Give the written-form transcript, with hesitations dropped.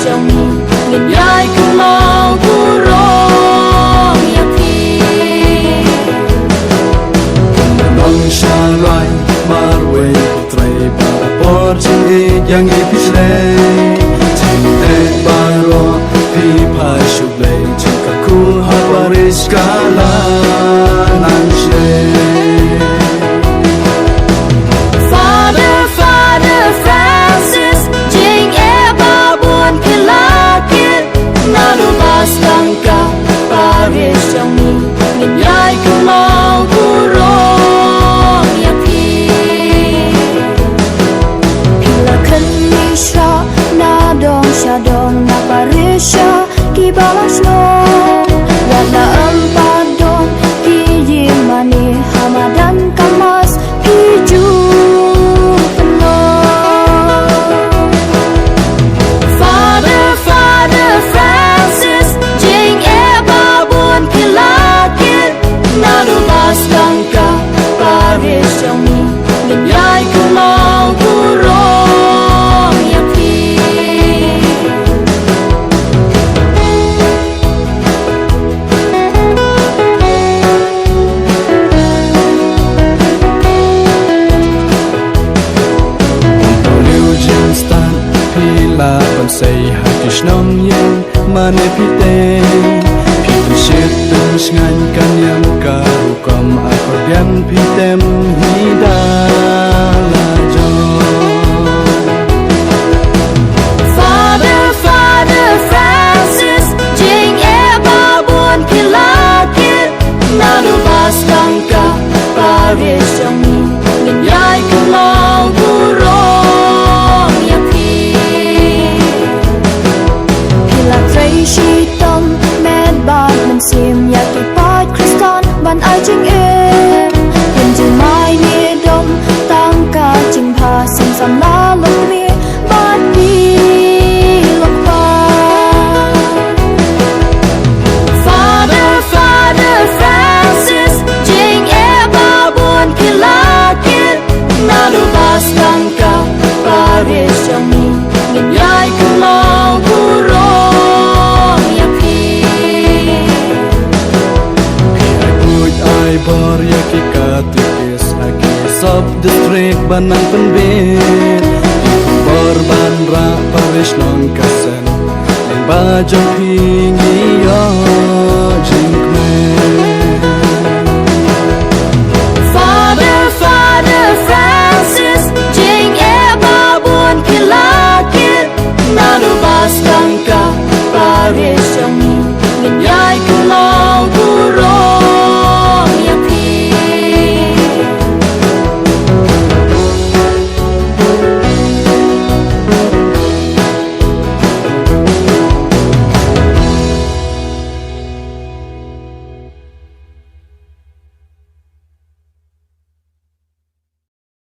trong nghìn dài cứ mau cu rong ya pi nong sha loai marwe trai ba por chi yang e pisle chim te baro pi pa shuble chika ku ha paris kala nan she trong nghìn dài cứ mau cu rong ya pi là khăn mi sa na dong na parisha ki balas lo wala empat dong ki yimani hamadan kamas ki ju trong nghìn dài cứ mau cu rong ya pi liu jin stan pi la ban say ha kishnam yen mane pi te pi shit tung ngan kan yam ka kam akordian pi tem hida la jo Father Francis jing e ba buon kilakit na lubas kang ka Paris trong nghìn dài cứ mau cu rong ya pi la trai shi tâm med ba mình sim ya ki pat kristan ban ai jing e Jin mai ni dom tang ka jing pa sim sam la lo mi ba di lo pa Father Francis jing e ba buon kilakit na lubas kang ka Paris trong nghìn dài cứ mau cu rong ya pi ai bor yaki katikis aki sub district banang penbit bor ban ra parish nong kasen ling bajong pingi yo jingme Father Francis jing e ba buon kilakit na lubas kang ka Paris trong